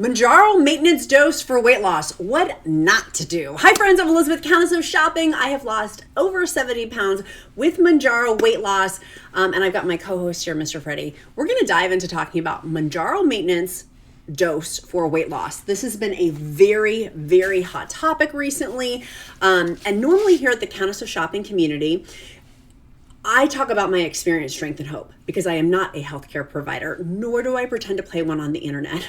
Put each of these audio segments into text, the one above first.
Mounjaro maintenance dose for weight loss. What not to do. Hi friends, I'm Elizabeth, Countess of Shopping. I have lost over 70 pounds with Mounjaro weight loss. And I've got my co-host here, Mr. Freddie. We're going to dive into talking about Mounjaro maintenance dose for weight loss. This has been a very, very hot topic recently. And normally here at the Countess of Shopping community, I talk about my experience, strength, and hope because I am not a healthcare provider, nor do I pretend to play one on the internet.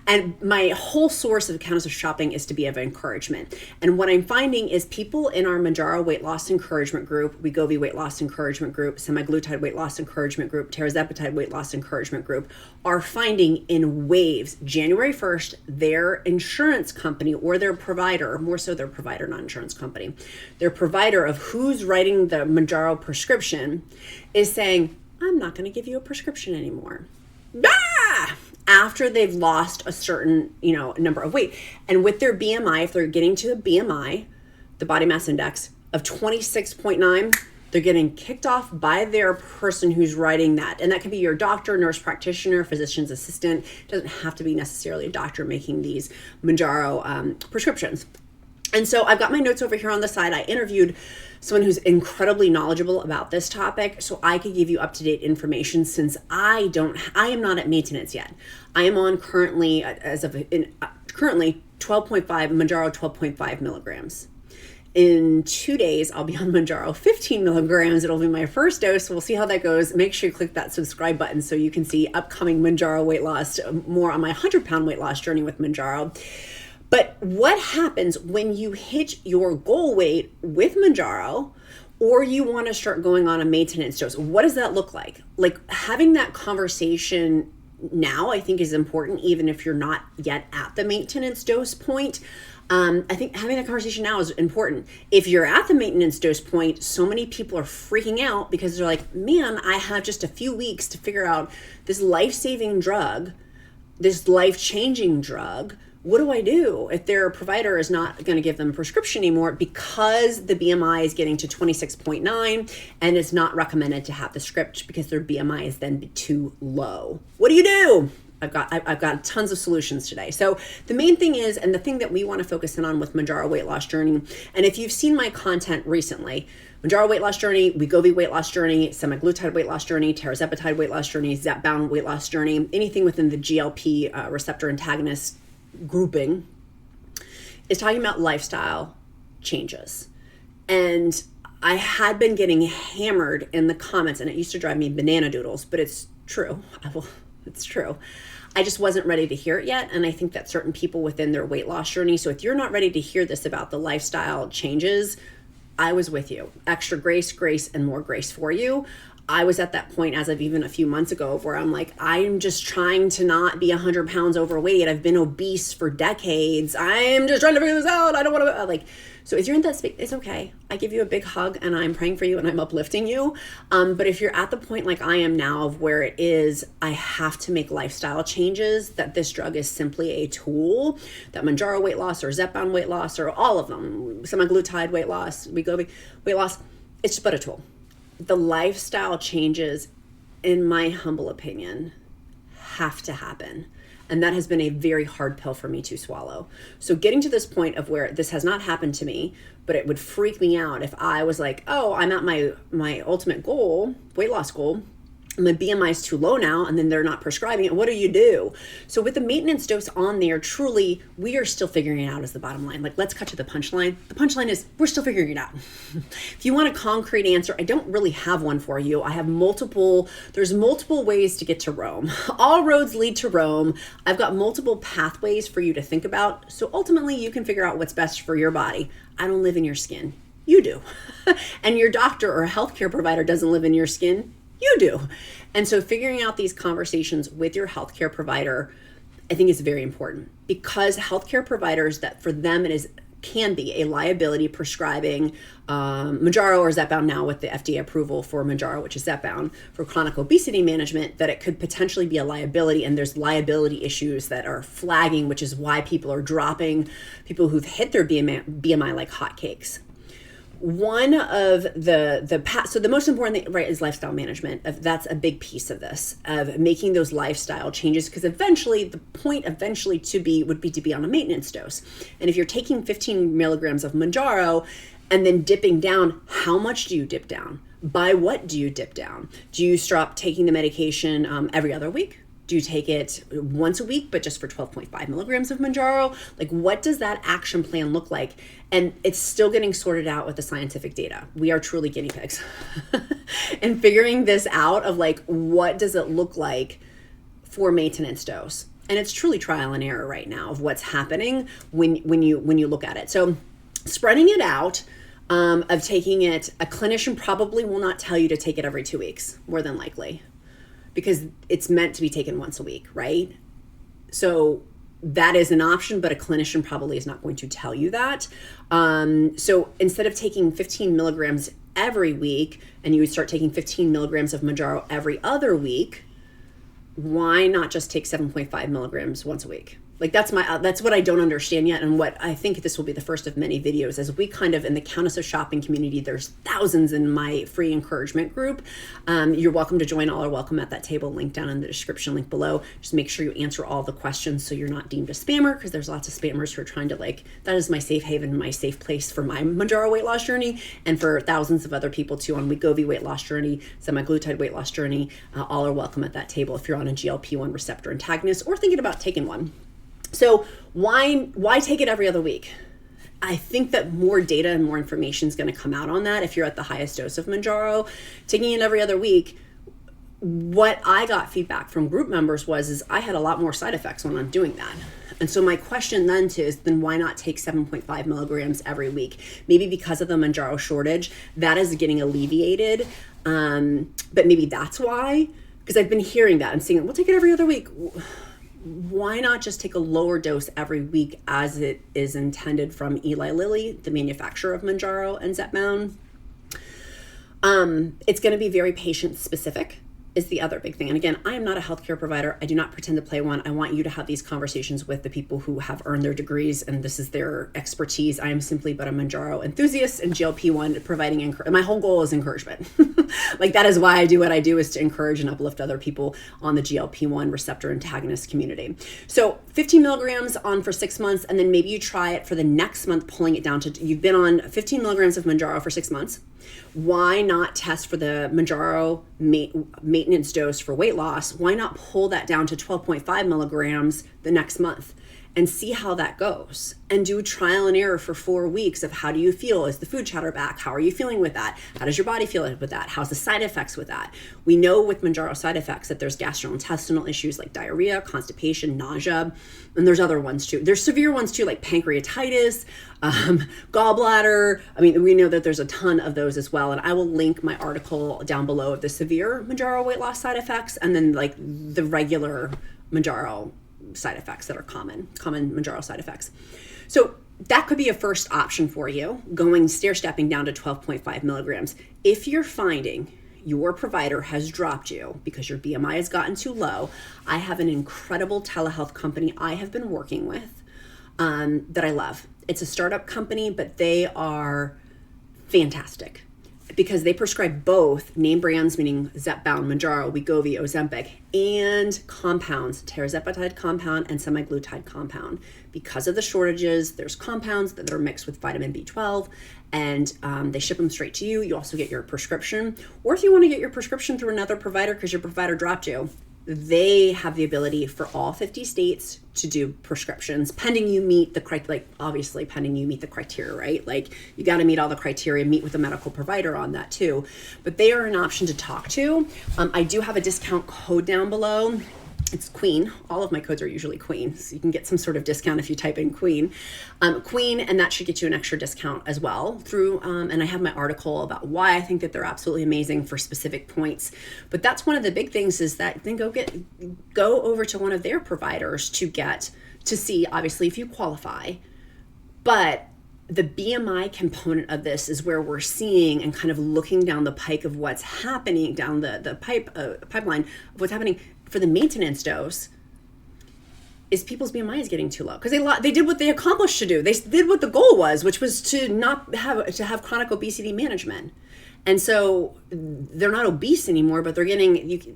And my whole source of Countess of Shopping is to be of encouragement. And what I'm finding is people in our Mounjaro weight loss encouragement group, WEGOVY weight loss encouragement group, semaglutide weight loss encouragement group, Tirzepatide weight loss encouragement group are finding in waves, January 1st, their insurance company or their provider, more so their provider, not insurance company, their provider of who's writing the Mounjaro prescription is saying, I'm not going to give you a prescription anymore. After they've lost a certain, number of weight. And with their BMI, if they're getting to the BMI, the body mass index of 26.9, they're getting kicked off by their person who's writing that. And that could be your doctor, nurse practitioner, physician's assistant. It doesn't have to be necessarily a doctor making these Mounjaro prescriptions. And so I've got my notes over here on the side. I interviewed someone who's incredibly knowledgeable about this topic so I could give you up-to-date information since I am not at maintenance yet. I am on currently 12.5, Mounjaro 12.5 milligrams. In 2 days, I'll be on Mounjaro 15 milligrams. It'll be my first dose. We'll see how that goes. Make sure you click that subscribe button so you can see upcoming Mounjaro weight loss, more on my 100-pound weight loss journey with Mounjaro. But what happens when you hit your goal weight with Mounjaro or you want to start going on a maintenance dose? What does that look like? Like having that conversation now, I think is important, even if you're not yet at the maintenance dose point. I think having that conversation now is important. If you're at the maintenance dose point, so many people are freaking out because they're like, man, I have just a few weeks to figure out this life-saving drug, this life-changing drug. What do I do if their provider is not going to give them a prescription anymore because the BMI is getting to 26.9 and it's not recommended to have the script because their BMI is then too low? What do you do? I've got tons of solutions today. So the main thing is, and the thing that we want to focus in on with Mounjaro weight loss journey, and if you've seen my content recently, Mounjaro weight loss journey, WEGOVY weight loss journey, semaglutide weight loss journey, Tirzepatide weight loss journey, Zepbound weight loss journey, anything within the GLP receptor antagonist grouping is talking about lifestyle changes. And I had been getting hammered in the comments and it used to drive me banana doodles, but it's true. It's true. I just wasn't ready to hear it yet. And I think that certain people within their weight loss journey, so if you're not ready to hear this about the lifestyle changes, I was with you. Extra grace, and more grace for you. I was at that point as of even a few months ago where I'm like, I'm just trying to not be 100 pounds overweight. I've been obese for decades. I'm just trying to figure this out. I don't want to so if you're in that space, it's okay. I give you a big hug and I'm praying for you and I'm uplifting you. But if you're at the point like I am now of where it is, I have to make lifestyle changes, that this drug is simply a tool, that Mounjaro weight loss or Zepbound weight loss or all of them, semaglutide weight loss, WEGOVY weight loss, it's just but a tool. The lifestyle changes, in my humble opinion, have to happen. And that has been a very hard pill for me to swallow. So getting to this point of where this has not happened to me, but it would freak me out if I was like, oh, I'm at my ultimate goal, weight loss goal, my BMI is too low now, and then they're not prescribing it. What do you do? So with the maintenance dose on there, truly, we are still figuring it out is the bottom line. Like, let's cut to the punchline. The punchline is we're still figuring it out. If you want a concrete answer, I don't really have one for you. I have there's multiple ways to get to Rome. All roads lead to Rome. I've got multiple pathways for you to think about. So ultimately, you can figure out what's best for your body. I don't live in your skin. You do. And your doctor or healthcare provider doesn't live in your skin. You do. And so figuring out these conversations with your healthcare provider, I think is very important, because healthcare providers, that for them can be a liability prescribing Mounjaro or Zepbound now with the FDA approval for Mounjaro, which is Zepbound, for chronic obesity management, that it could potentially be a liability, and there's liability issues that are flagging, which is why people are dropping, people who've hit their BMI like hotcakes. One of so the most important thing, right, is lifestyle management. That's a big piece of this, of making those lifestyle changes, because eventually the point would be to be on a maintenance dose. And if you're taking 15 milligrams of Mounjaro and then dipping down, how much do you dip down? By what do you dip down? Do you stop taking the medication every other week? Do you take it once a week, but just for 12.5 milligrams of Mounjaro? Like, what does that action plan look like? And it's still getting sorted out with the scientific data. We are truly guinea pigs. And figuring this out of like, what does it look like for maintenance dose? And it's truly trial and error right now of what's happening when you look at it. So spreading it out, of taking it, a clinician probably will not tell you to take it every 2 weeks, more than likely, because it's meant to be taken once a week, right? So that is an option, but a clinician probably is not going to tell you that. So instead of taking 15 milligrams every week, and you would start taking 15 milligrams of Mounjaro every other week, why not just take 7.5 milligrams once a week? Like, that's what I don't understand yet, and what I think this will be the first of many videos, as we kind of, in the Countess of Shopping community, there's thousands in my free encouragement group. You're welcome to join. All are welcome at that table, link down in the description, link below. Just make sure you answer all the questions so you're not deemed a spammer, because there's lots of spammers who are trying to, like, that is my safe haven, my safe place for my Mounjaro weight loss journey, and for thousands of other people too on WEGOVY weight loss journey, semaglutide weight loss journey. All are welcome at that table if you're on a GLP-1 receptor antagonist or thinking about taking one. So why take it every other week? I think that more data and more information is going to come out on that. If you're at the highest dose of Mounjaro, taking it every other week, what I got feedback from group members is I had a lot more side effects when I'm doing that. And so my question then is why not take 7.5 milligrams every week? Maybe because of the Mounjaro shortage, that is getting alleviated. But maybe that's why, because I've been hearing that and seeing, we'll take it every other week. Why not just take a lower dose every week as it is intended from Eli Lilly, the manufacturer of Mounjaro and Zepbound? It's going to be very patient specific, is the other big thing. And again, I am not a healthcare provider. I do not pretend to play one. I want you to have these conversations with the people who have earned their degrees and this is their expertise. I am simply but a Mounjaro enthusiast and GLP-1 providing my whole goal is encouragement. Like, that is why I do what I do, is to encourage and uplift other people on the GLP-1 receptor antagonist community. So 15 milligrams on for 6 months, and then maybe you try it for the next month, pulling it down to, you've been on 15 milligrams of Mounjaro for 6 months. Why not test for the Mounjaro maintenance dose for weight loss? Why not pull that down to 12.5 milligrams the next month and see how that goes? And do trial and error for 4 weeks of, how do you feel? Is the food chatter back? How are you feeling with that? How does your body feel with that? How's the side effects with that? We know with Mounjaro side effects that there's gastrointestinal issues like diarrhea, constipation, nausea, and there's other ones too. There's severe ones too, like pancreatitis, gallbladder. I mean, we know that there's a ton of those as well. And I will link my article down below of the severe Mounjaro weight loss side effects, and then like the regular Mounjaro side effects that are common Mounjaro side effects. So that could be a first option for you, going stair-stepping down to 12.5 milligrams. If you're finding your provider has dropped you because your BMI has gotten too low, I have an incredible telehealth company I have been working with that I love. It's a startup company, but they are fantastic because they prescribe both name brands, meaning Zepbound, Mounjaro, WEGOVY, Ozempic, and compounds, Tirzepatide compound and semaglutide compound. Because of the shortages, there's compounds that are mixed with vitamin B12, and they ship them straight to you. You also get your prescription. Or if you want to get your prescription through another provider because your provider dropped you, they have the ability for all 50 states to do prescriptions, pending you meet the criteria, like obviously pending you meet the criteria, right? Like, you got to meet all the criteria, meet with a medical provider on that too. But they are an option to talk to. I do have a discount code down below. It's Queen. All of my codes are usually Queen, so you can get some sort of discount if you type in Queen. Queen, and that should get you an extra discount as well through, and I have my article about why I think that they're absolutely amazing for specific points. But that's one of the big things, is that then go over to one of their providers to see, obviously, if you qualify. But the BMI component of this is where we're seeing and kind of looking down the pike of what's happening, down the pipeline of what's happening for the maintenance dose. is people's BMI is getting too low because they did what they accomplished to do. They did what the goal was, which was to not have chronic obesity management. And so they're not obese anymore, but they're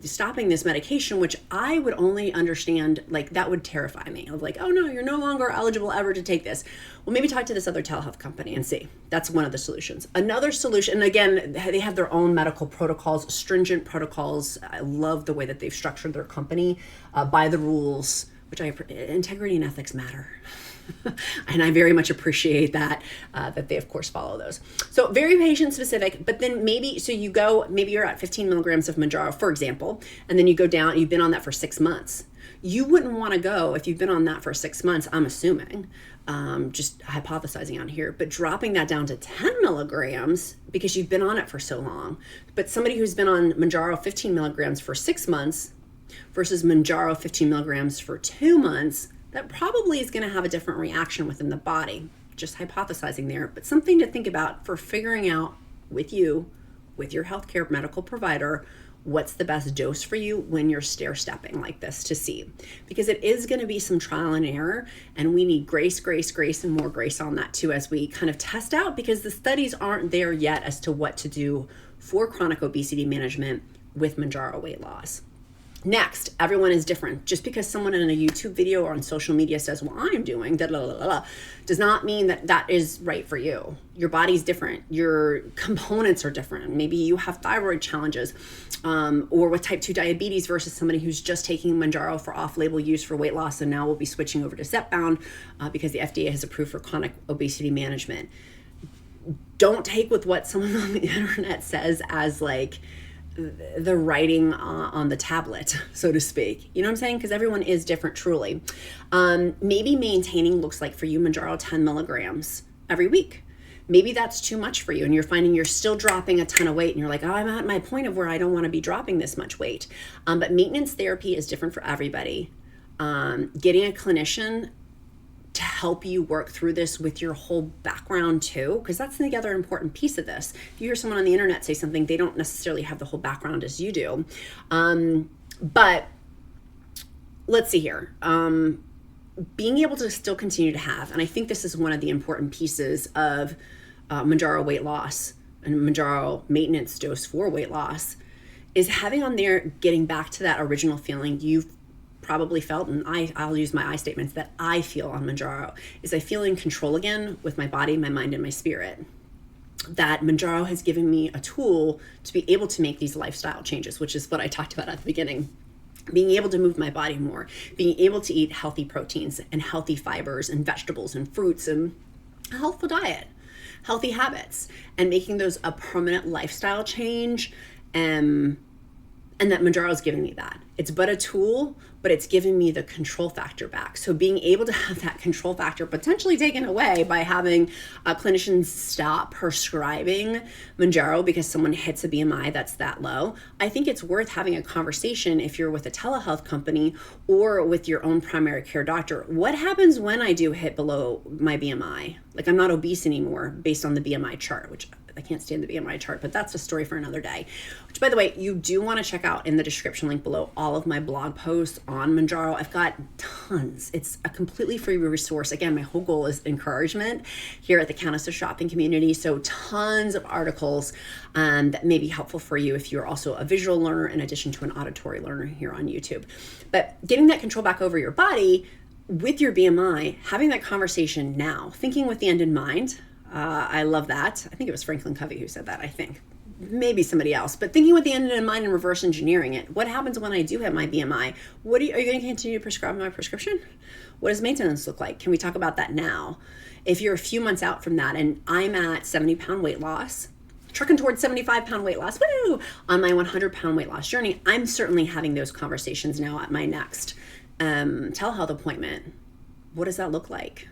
stopping this medication, which I would only understand, like that would terrify me. Of like, oh no, you're no longer eligible ever to take this. Well, maybe talk to this other telehealth company and see. That's one of the solutions. Another solution, and again, they have their own medical protocols, stringent protocols. I love the way that they've structured their company by the rules, which integrity and ethics matter. And I very much appreciate that they of course follow those. So very patient specific, but then maybe you're at 15 milligrams of Mounjaro, for example, and then you go down, you've been on that for 6 months. You wouldn't want to go if you've been on that for 6 months, I'm assuming, just hypothesizing on here, but dropping that down to 10 milligrams because you've been on it for so long. But somebody who's been on Mounjaro 15 milligrams for 6 months versus Mounjaro 15 milligrams for 2 months, that probably is going to have a different reaction within the body. Just hypothesizing there, but something to think about for figuring out with your healthcare medical provider, what's the best dose for you when you're stair-stepping like this to see. Because it is going to be some trial and error, and we need grace, and more grace on that too as we kind of test out, because the studies aren't there yet as to what to do for chronic obesity management with Mounjaro weight loss. Next, everyone is different. Just because someone in a YouTube video or on social media says, well, I'm doing da da da da, does not mean that that is right for you. Your body's different. Your components are different. Maybe you have thyroid challenges or with type 2 diabetes versus somebody who's just taking Mounjaro for off-label use for weight loss and now will be switching over to Zepbound because the FDA has approved for chronic obesity management. Don't take with what someone on the internet says as like the writing on the tablet, so to speak. You know what I'm saying? Because everyone is different, truly. Maybe maintaining looks like for you Mounjaro 10 milligrams every week. Maybe that's too much for you and you're finding you're still dropping a ton of weight and you're like, oh, I'm at my point of where I don't want to be dropping this much weight. But maintenance therapy is different for everybody. Getting a clinician to help you work through this with your whole background too, because that's the other important piece of this. If you hear someone on the internet say something, they don't necessarily have the whole background as you do. But let's see here. Being able to still continue to have, and I think this is one of the important pieces of Mounjaro weight loss and Mounjaro maintenance dose for weight loss, is having on there, getting back to that original feeling you've probably felt, and I'll use my I statements that I feel on Mounjaro, is I feel in control again with my body, my mind, and my spirit. That Mounjaro has given me a tool to be able to make these lifestyle changes, which is what I talked about at the beginning. Being able to move my body more, being able to eat healthy proteins and healthy fibers and vegetables and fruits and a healthful diet, healthy habits, and making those a permanent lifestyle change. And that Mounjaro is giving me that. It's but a tool, but it's giving me the control factor back. So being able to have that control factor potentially taken away by having clinicians stop prescribing Mounjaro because someone hits a BMI that's that low, I think it's worth having a conversation if you're with a telehealth company or with your own primary care doctor. What happens when I do hit below my BMI? Like I'm not obese anymore based on the BMI chart, which I can't stand the BMI chart, but that's a story for another day. Which, by the way, you do want to check out in the description link below all of my blog posts on Mounjaro. I've got tons. It's a completely free resource. Again, my whole goal is encouragement here at the Countess of Shopping community. So tons of articles that may be helpful for you if you're also a visual learner in addition to an auditory learner here on YouTube. But getting that control back over your body with your BMI, having that conversation now, thinking with the end in mind. I love that. I think it was Franklin Covey who said that, I think. Maybe somebody else. But thinking with the end in mind and reverse engineering it. What happens when I do have my BMI? Are you going to continue to prescribe my prescription? What does maintenance look like? Can we talk about that now? If you're a few months out from that and I'm at 70-pound weight loss, trucking towards 75-pound weight loss, woo, on my 100-pound weight loss journey, I'm certainly having those conversations now at my next telehealth appointment. What does that look like?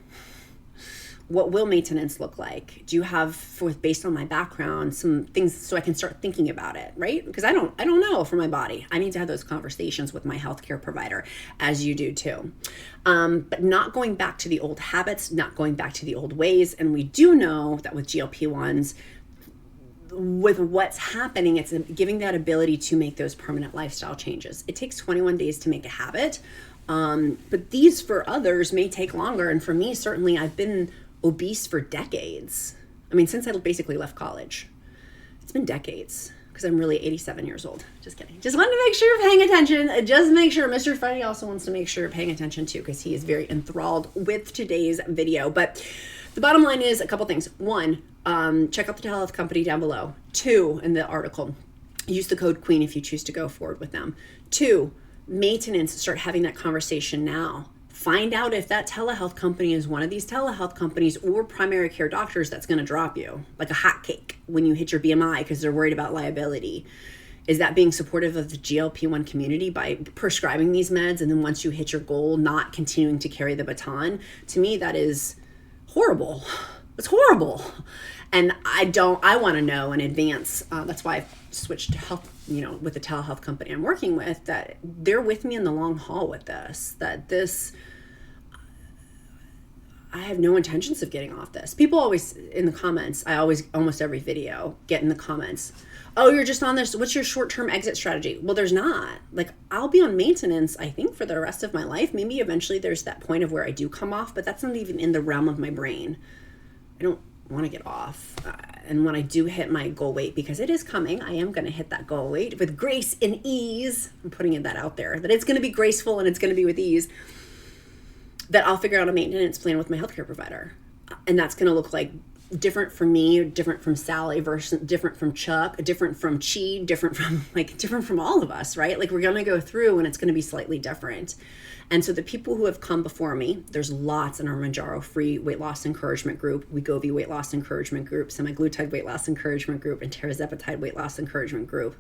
What will maintenance look like? Do you have, based on my background, some things so I can start thinking about it, right? Because I don't know for my body. I need to have those conversations with my healthcare provider, as you do too. But not going back to the old habits, not going back to the old ways. And we do know that with GLP-1s, with what's happening, it's giving that ability to make those permanent lifestyle changes. It takes 21 days to make a habit. But these for others may take longer. And for me, certainly, I've been obese for decades. I mean, since I basically left college. It's been decades because I'm really 87 years old. Just kidding. Just wanted to make sure you're paying attention. Just make sure Mr. Funny also wants to make sure you're paying attention too, because he is very enthralled with today's video. But the bottom line is a couple things. One, check out the Telehealth company down below. Two, in the article, use the code QUEEN if you choose to go forward with them. Two, maintenance, start having that conversation now. Find out if that telehealth company is one of these telehealth companies or primary care doctors that's going to drop you like a hot cake when you hit your BMI because they're worried about liability. Is that being supportive of the GLP-1 community by prescribing these meds and then once you hit your goal, not continuing to carry the baton? To me, that is horrible. It's horrible. And I want to know in advance. That's why I've switched to health, with the telehealth company I'm working with, that they're with me in the long haul with this, I have no intentions of getting off this. People always in the comments, almost every video get in the comments, oh, you're just on this. What's your short-term exit strategy? Well, there's not. Like, I'll be on maintenance, I think, for the rest of my life. Maybe eventually there's that point of where I do come off, but that's not even in the realm of my brain. I don't want to get off. And when I do hit my goal weight, because it is coming, I am going to hit that goal weight with grace and ease. I'm putting that out there, that it's going to be graceful and it's going to be with ease, that I'll figure out a maintenance plan with my healthcare provider. And that's going to look like different from me, different from Sally, versus different from Chuck, different from Chi, different from all of us, right? Like, we're going to go through and it's going to be slightly different. And so the people who have come before me, there's lots in our Mounjaro free weight loss encouragement group, WEGOVY weight loss encouragement group, semaglutide weight loss encouragement group, and Tirzepatide weight loss encouragement group,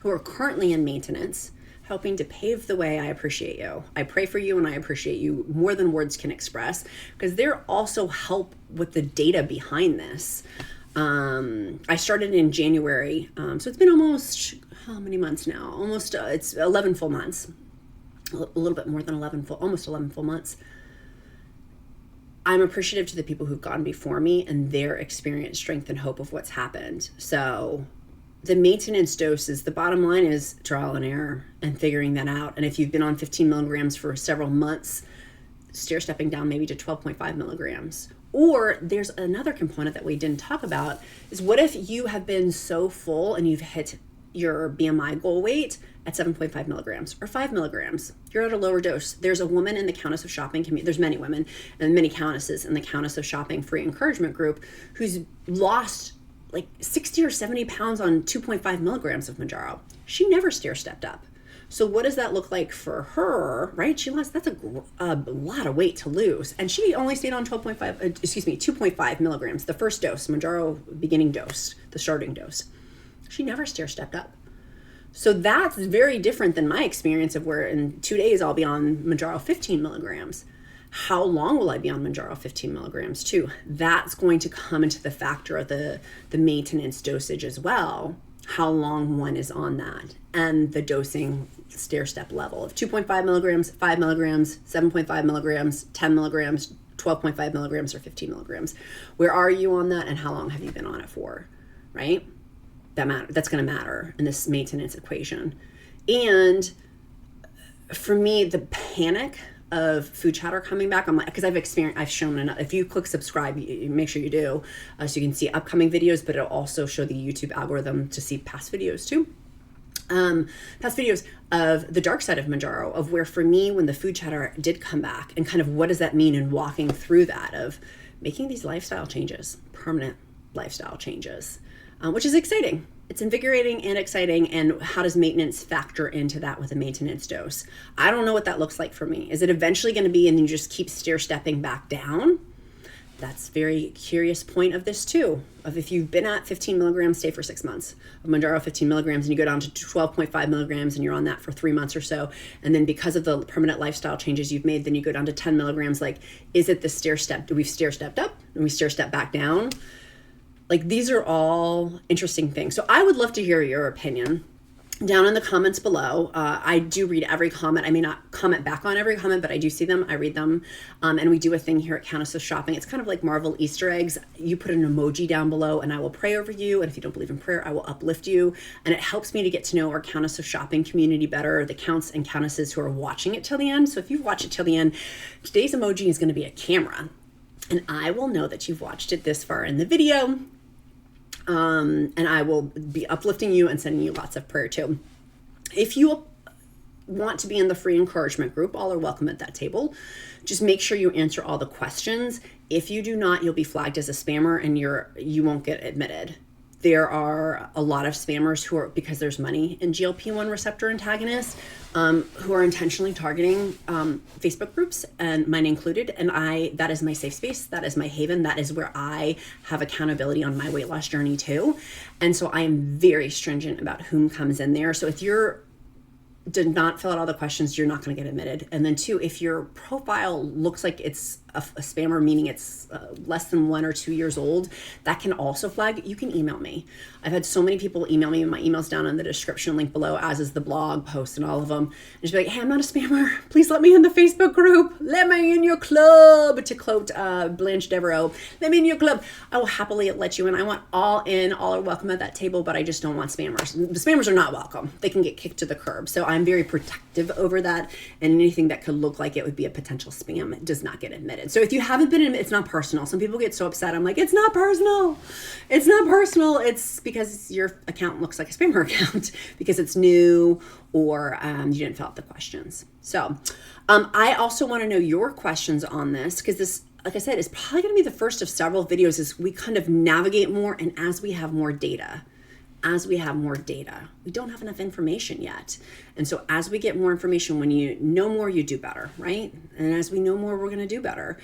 who are currently in maintenance, helping to pave the way. I appreciate you. I pray for you and I appreciate you more than words can express, because they're also help with the data behind this. I started in January, so it's been almost, how many months now? Almost, it's 11 full months. A little bit more than almost 11 full months. I'm appreciative to the people who've gone before me and their experience, strength, and hope of what's happened. So the maintenance doses, the bottom line is trial and error and figuring that out. And if you've been on 15 milligrams for several months, stepping down maybe to 12.5 milligrams. Or there's another component that we didn't talk about, is what if you have been so full and you've hit your BMI goal weight at 7.5 milligrams or 5 milligrams. You're at a lower dose. There's a woman in the Countess of Shopping community. There's many women and many countesses in the Countess of Shopping free encouragement group who's lost like 60 or 70 pounds on 2.5 milligrams of Mounjaro. She never stair-stepped up. So what does that look like for her, right? That's a lot of weight to lose. And she only stayed on 2.5 milligrams, the first dose, Mounjaro beginning dose, the starting dose. She never stair-stepped up. So that's very different than my experience of where in 2 days I'll be on Mounjaro 15 milligrams. How long will I be on Mounjaro 15 milligrams too? That's going to come into the factor of the maintenance dosage as well. How long one is on that, and the dosing stair-step level of 2.5 milligrams, 5 milligrams, 7.5 milligrams, 10 milligrams, 12.5 milligrams, or 15 milligrams. Where are you on that, and how long have you been on it for, right? That's going to matter in this maintenance equation. And for me, the panic of food chatter coming back, I'm like, because I've shown enough. If you click subscribe, you make sure you do, so you can see upcoming videos, but it'll also show the YouTube algorithm to see past videos too. Past videos of the dark side of Mounjaro, of where for me, when the food chatter did come back, and kind of what does that mean, and walking through that of making these lifestyle changes, permanent lifestyle changes, which is exciting. It's invigorating and exciting. And how does maintenance factor into that with a maintenance dose? I don't know what that looks like for me. Is it eventually going to be, and you just keep stair-stepping back down? That's a very curious point of this too, of if you've been at 15 milligrams, stay for 6 months of Mounjaro 15 milligrams, and you go down to 12.5 milligrams and you're on that for 3 months or so. And then because of the permanent lifestyle changes you've made, then you go down to 10 milligrams. Like, is it the stair-step? Do we stair-stepped up and we stair-step back down? Like, these are all interesting things. So I would love to hear your opinion. down in the comments below. I do read every comment. I may not comment back on every comment, but I do see them. I read them. And we do a thing here at Countess of Shopping. It's kind of like Marvel Easter eggs. You put an emoji down below and I will pray over you. And if you don't believe in prayer, I will uplift you. And it helps me to get to know our Countess of Shopping community better, the counts and countesses who are watching it till the end. So if you watch it till the end, today's emoji is going to be a camera. And I will know that you've watched it this far in the video. And I will be uplifting you and sending you lots of prayer too. If you want to be in the free encouragement group, all are welcome at that table. Just make sure you answer all the questions. If you do not, you'll be flagged as a spammer and you won't get admitted. There are a lot of spammers who are, because there's money in GLP-1 receptor antagonists, who are intentionally targeting Facebook groups, and mine included. And that is my safe space. That is my haven. That is where I have accountability on my weight loss journey too. And so I am very stringent about whom comes in there. So if you're did not fill out all the questions, you're not going to get admitted. And then two, if your profile looks like it's a spammer, meaning it's less than 1 or 2 years old, that can also flag. You can email me. I've had so many people email me, and my email's down in the description link below, as is the blog post and all of them. And just be like, hey, I'm not a spammer. Please let me in the Facebook group. Let me in your club, to quote Blanche Devereaux. Let me in your club. I will happily let you in. I want all in. All are welcome at that table, but I just don't want spammers. The spammers are not welcome. They can get kicked to the curb. So I'm very protective over that, and anything that could look like it would be a potential spam does not get admitted. So if you haven't been admitted, it's not personal. Some people get so upset. I'm like, it's not personal. It's not personal. It's because your account looks like a spammer account because it's new, or you didn't fill out the questions. So I also want to know your questions on this, because this, like I said, is probably going to be the first of several videos as we kind of navigate more and as we have more data. We don't have enough information yet. And so as we get more information, when you know more, you do better, right? And as we know more, we're going to do better.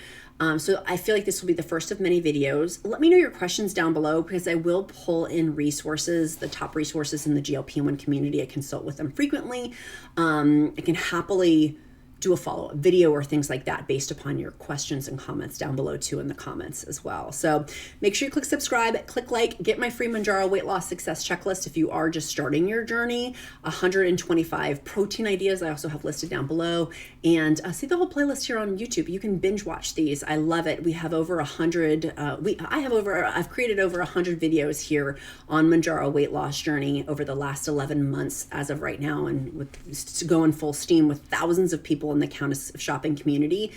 So I feel like this will be the first of many videos. Let me know your questions down below, because I will pull in resources, the top resources in the GLP-1 community. I consult with them frequently. I can happily do a follow-up video or things like that based upon your questions and comments down below too in the comments as well. So make sure you click subscribe, click like, get my free Mounjaro weight loss success checklist if you are just starting your journey. 125 protein ideas I also have listed down below, and see the whole playlist here on YouTube. You can binge watch these. I love it. We have over 100. I've created over 100 videos here on Mounjaro weight loss journey over the last 11 months as of right now, and with going full steam with thousands of people in the Countess of Shopping community.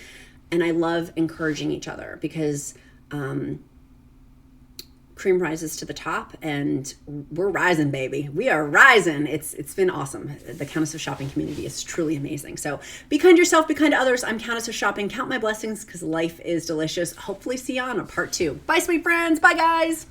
And I love encouraging each other, because cream rises to the top, and we're rising, baby. We are rising. It's been awesome. The Countess of Shopping community is truly amazing. So be kind to yourself, be kind to others. I'm Countess of Shopping. Count my blessings, because life is delicious. Hopefully see you on a part 2. Bye, sweet friends. Bye, guys.